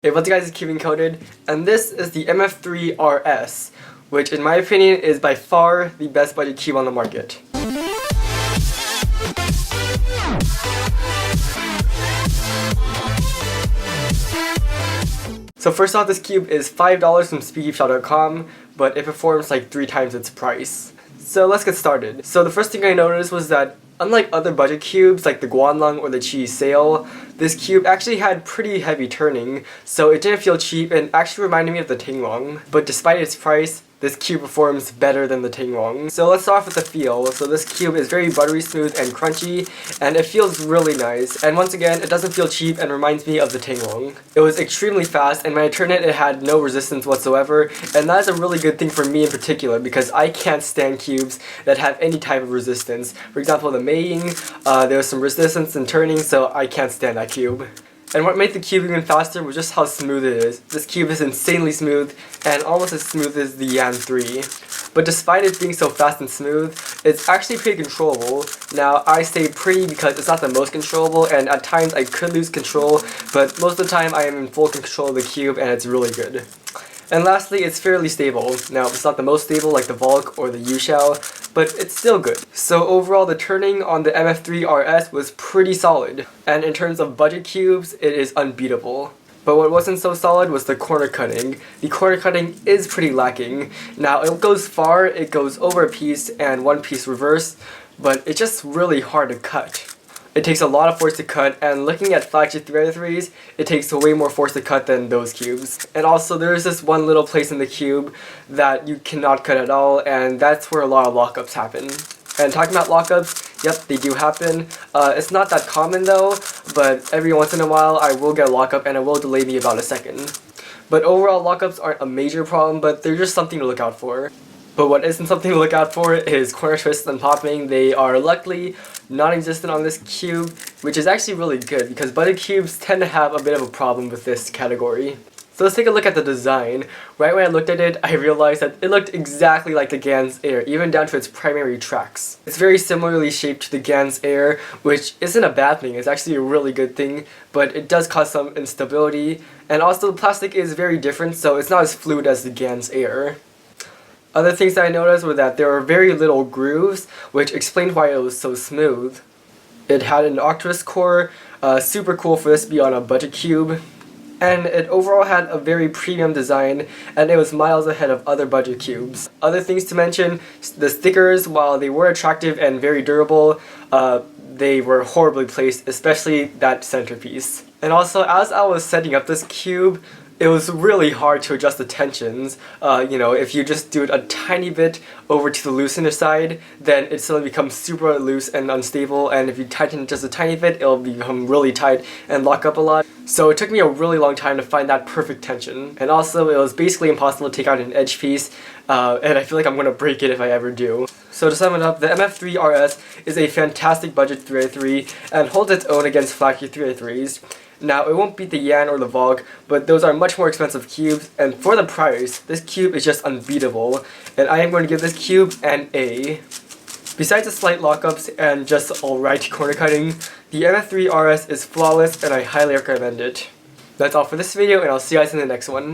Hey, what's up guys, it's Keeping Coded, and this is the MF3RS, which in my opinion is by far the best budget cube on the market. So first off, this cube is $5 from SpeakyShop.com, but it performs like 3 times its price. So let's get started. So the first thing I noticed was that unlike other budget cubes like the Guanlong or the Cheese Sail, this cube actually had pretty heavy turning, so it didn't feel cheap and actually reminded me of the Tinglong. But despite its price, this cube performs better than the Tinglong. So let's start off with the feel. So this cube is very buttery smooth and crunchy, and it feels really nice. And once again, it doesn't feel cheap and reminds me of the Tinglong. It was extremely fast, and when I turned it, it had no resistance whatsoever. And that is a really good thing for me in particular, because I can't stand cubes that have any type of resistance. For example, the Meiying, there was some resistance in turning, so I can't stand that cube. And what made the cube even faster was just how smooth it is. This cube is insanely smooth, and almost as smooth as the Gans 3. But despite it being so fast and smooth, it's actually pretty controllable. Now, I say pretty because it's not the most controllable, and at times I could lose control, but most of the time I am in full control of the cube, and it's really good. And lastly, it's fairly stable. Now, it's not the most stable like the Volk or the Yuxiao, but it's still good. So overall, the turning on the MF3RS was pretty solid. And in terms of budget cubes, it is unbeatable. But what wasn't so solid was the corner cutting. The corner cutting is pretty lacking. Now, it goes far, it goes over a piece and one piece reverse, but it's just really hard to cut. It takes a lot of force to cut, and looking at Flagship 3s, it takes way more force to cut than those cubes. And also, there's this one little place in the cube that you cannot cut at all, and that's where a lot of lockups happen. And talking about lockups, yep, they do happen. It's not that common though, but every once in a while I will get a lockup and it will delay me about a second. But overall, lockups aren't a major problem, but they're just something to look out for. But what isn't something to look out for is corner twists and popping. They are luckily non-existent on this cube, which is actually really good because budget cubes tend to have a bit of a problem with this category. So let's take a look at the design. Right when I looked at it, I realized that it looked exactly like the Gans Air, even down to its primary tracks. It's very similarly shaped to the Gans Air, which isn't a bad thing, it's actually a really good thing, but it does cause some instability. And also the plastic is very different, so it's not as fluid as the Gans Air. Other things that I noticed were that there were very little grooves, which explained why it was so smooth. It had an Octopus core, super cool for this to be on a budget cube. And it overall had a very premium design, and it was miles ahead of other budget cubes. Other things to mention, the stickers, while they were attractive and very durable, they were horribly placed, especially that centerpiece. And also, as I was setting up this cube, it was really hard to adjust the tensions. If you just do it a tiny bit over to the loosener side, then it suddenly becomes super loose and unstable, and if you tighten it just a tiny bit, it'll become really tight and lock up a lot. So it took me a really long time to find that perfect tension. And also, it was basically impossible to take out an edge piece, and I feel like I'm going to break it if I ever do. So to sum it up, the MF3RS is a fantastic budget 3i3 and holds its own against Flagship 3i3s. Now, it won't beat the Yan or the Volk, but those are much more expensive cubes, and for the price, this cube is just unbeatable, and I am going to give this cube an A. Besides the slight lockups and just alright corner cutting, the MF3RS is flawless and I highly recommend it. That's all for this video, and I'll see you guys in the next one.